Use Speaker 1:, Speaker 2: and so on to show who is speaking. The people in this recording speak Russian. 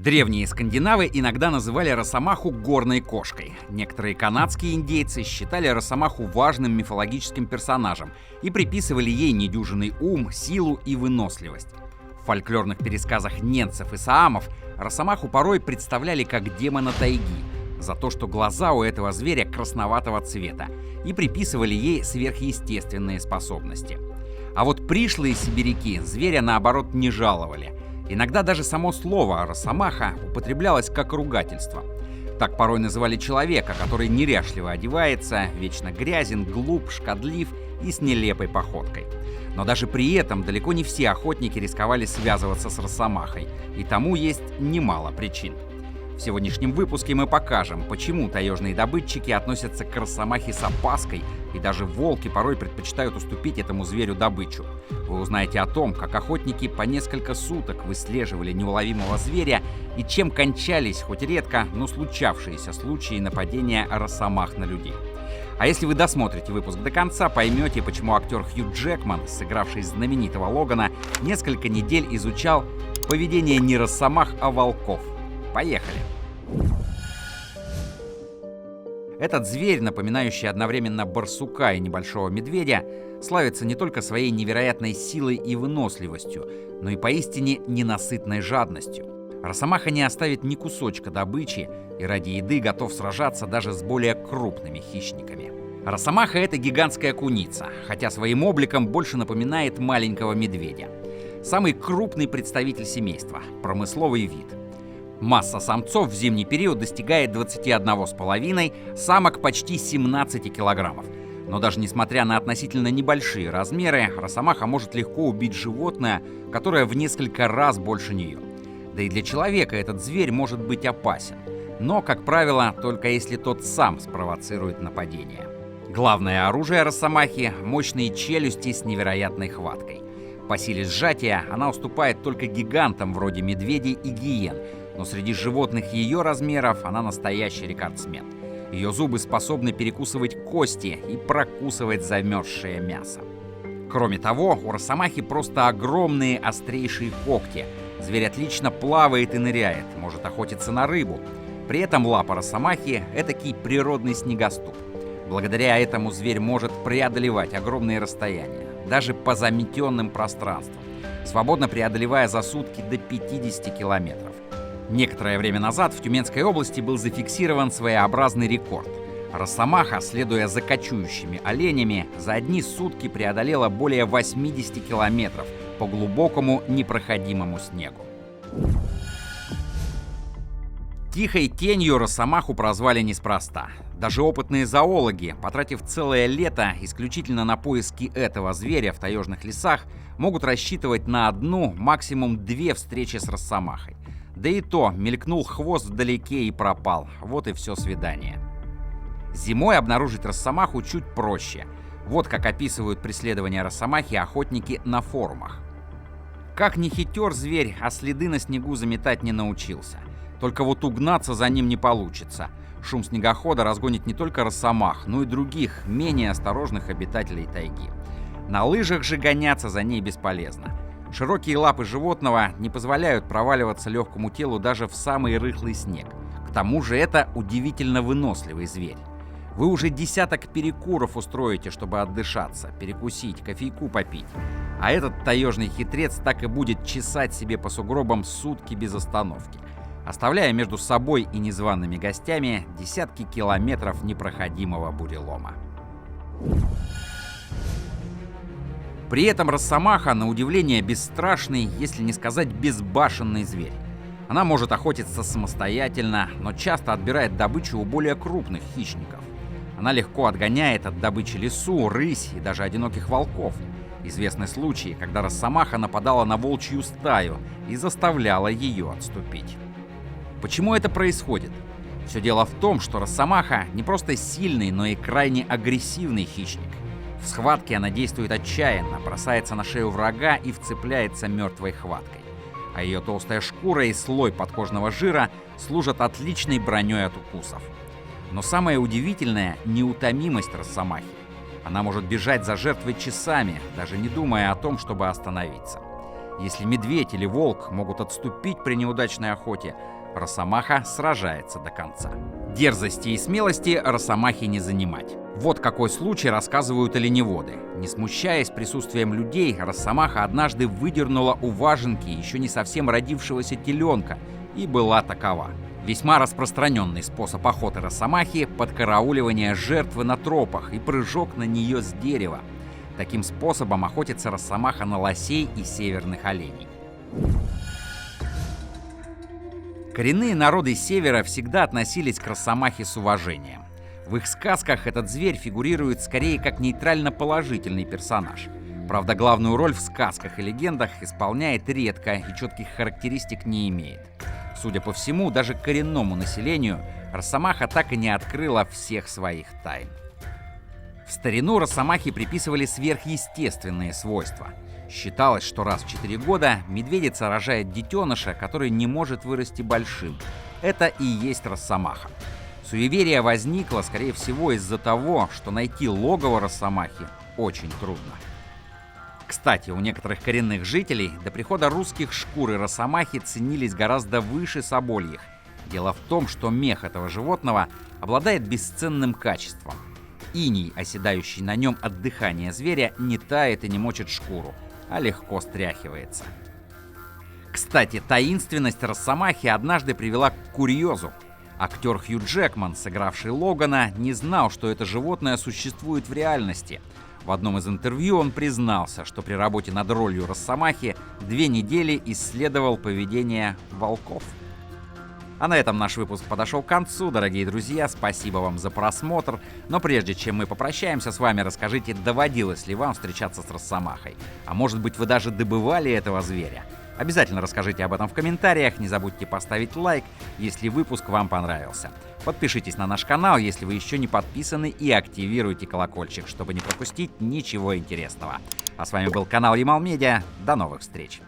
Speaker 1: Древние скандинавы иногда называли росомаху горной кошкой. Некоторые канадские индейцы считали росомаху важным мифологическим персонажем и приписывали ей недюжинный ум, силу и выносливость. В фольклорных пересказах ненцев и саамов росомаху порой представляли как демона тайги за то, что глаза у этого зверя красноватого цвета, и приписывали ей сверхъестественные способности. А вот пришлые сибиряки зверя наоборот не жаловали. Иногда даже само слово «росомаха» употреблялось как ругательство. Так порой называли человека, который неряшливо одевается, вечно грязен, глуп, шкодлив и с нелепой походкой. Но даже при этом далеко не все охотники рисковали связываться с росомахой, и тому есть немало причин. В сегодняшнем выпуске мы покажем, почему таежные добытчики относятся к росомахе с опаской, и даже волки порой предпочитают уступить этому зверю добычу. Вы узнаете о том, как охотники по несколько суток выслеживали неуловимого зверя и чем кончались, хоть редко, но случавшиеся случаи нападения росомах на людей. А если вы досмотрите выпуск до конца, поймете, почему актер Хью Джекман, сыгравший знаменитого Логана, несколько недель изучал поведение не росомах, а волков. Поехали! Этот зверь, напоминающий одновременно барсука и небольшого медведя, славится не только своей невероятной силой и выносливостью, но и поистине ненасытной жадностью. Росомаха не оставит ни кусочка добычи и ради еды готов сражаться даже с более крупными хищниками. Росомаха — это гигантская куница, хотя своим обликом больше напоминает маленького медведя. Самый крупный представитель семейства — промысловый вид. Масса самцов в зимний период достигает 21,5, самок почти 17 килограммов. Но даже несмотря на относительно небольшие размеры, росомаха может легко убить животное, которое в несколько раз больше нее. Да и для человека этот зверь может быть опасен. Но, как правило, только если тот сам спровоцирует нападение. Главное оружие росомахи — мощные челюсти с невероятной хваткой. По силе сжатия она уступает только гигантам вроде медведей и гиен, но среди животных ее размеров она настоящий рекордсмен. Ее зубы способны перекусывать кости и прокусывать замерзшее мясо. Кроме того, у росомахи просто огромные острейшие когти. Зверь отлично плавает и ныряет, может охотиться на рыбу. При этом лапа росомахи — этакий природный снегоступ. Благодаря этому зверь может преодолевать огромные расстояния, даже по заметенным пространствам, свободно преодолевая за сутки до 50 километров. Некоторое время назад в Тюменской области был зафиксирован своеобразный рекорд. Росомаха, следуя за кочующими оленями, за одни сутки преодолела более 80 километров по глубокому непроходимому снегу. Тихой тенью росомаху прозвали неспроста. Даже опытные зоологи, потратив целое лето исключительно на поиски этого зверя в таежных лесах, могут рассчитывать на одну, максимум две встречи с росомахой. Да и то, мелькнул хвост вдалеке и пропал. Вот и все свидание. Зимой обнаружить росомаху чуть проще. Вот как описывают преследование росомахи охотники на форумах. Как ни хитер зверь, а следы на снегу заметать не научился. Только вот угнаться за ним не получится. Шум снегохода разгонит не только росомах, но и других, менее осторожных обитателей тайги. На лыжах же гоняться за ней бесполезно. Широкие лапы животного не позволяют проваливаться легкому телу даже в самый рыхлый снег. К тому же это удивительно выносливый зверь. Вы уже десяток перекуров устроите, чтобы отдышаться, перекусить, кофейку попить. А этот таежный хитрец так и будет чесать себе по сугробам сутки без остановки, оставляя между собой и незваными гостями десятки километров непроходимого бурелома. При этом росомаха, на удивление, бесстрашный, если не сказать безбашенный зверь. Она может охотиться самостоятельно, но часто отбирает добычу у более крупных хищников. Она легко отгоняет от добычи лису, рысь и даже одиноких волков. Известны случаи, когда росомаха нападала на волчью стаю и заставляла ее отступить. Почему это происходит? Все дело в том, что росомаха не просто сильный, но и крайне агрессивный хищник. В схватке она действует отчаянно, бросается на шею врага и вцепляется мертвой хваткой. А ее толстая шкура и слой подкожного жира служат отличной броней от укусов. Но самое удивительное — неутомимость росомахи. Она может бежать за жертвой часами, даже не думая о том, чтобы остановиться. Если медведь или волк могут отступить при неудачной охоте, росомаха сражается до конца. Дерзости и смелости росомахе не занимать. Вот какой случай рассказывают оленеводы. Не смущаясь присутствием людей, росомаха однажды выдернула у важенки еще не совсем родившегося теленка и была такова. Весьма распространенный способ охоты росомахи – подкарауливание жертвы на тропах и прыжок на нее с дерева. Таким способом охотится росомаха на лосей и северных оленей. Коренные народы Севера всегда относились к росомахе с уважением. В их сказках этот зверь фигурирует скорее как нейтрально-положительный персонаж. Правда, главную роль в сказках и легендах исполняет редко и четких характеристик не имеет. Судя по всему, даже коренному населению росомаха так и не открыла всех своих тайн. В старину росомахе приписывали сверхъестественные свойства. Считалось, что раз в 4 года медведица рожает детеныша, который не может вырасти большим. Это и есть росомаха. Суеверие возникло, скорее всего, из-за того, что найти логово росомахи очень трудно. Кстати, у некоторых коренных жителей до прихода русских шкуры росомахи ценились гораздо выше собольих. Дело в том, что мех этого животного обладает бесценным качеством. Иней, оседающий на нем от дыхания зверя, не тает и не мочит шкуру, а легко стряхивается. Кстати, таинственность росомахи однажды привела к курьезу. Актер Хью Джекман, сыгравший Логана, не знал, что это животное существует в реальности. В одном из интервью он признался, что при работе над ролью росомахи 2 недели исследовал поведение волков. А на этом наш выпуск подошел к концу, дорогие друзья. Спасибо вам за просмотр. Но прежде чем мы попрощаемся с вами, расскажите, доводилось ли вам встречаться с росомахой? А может быть, вы даже добывали этого зверя? Обязательно расскажите об этом в комментариях. Не забудьте поставить лайк, если выпуск вам понравился. Подпишитесь на наш канал, если вы еще не подписаны, и активируйте колокольчик, чтобы не пропустить ничего интересного. А с вами был канал Ямал Медиа. До новых встреч!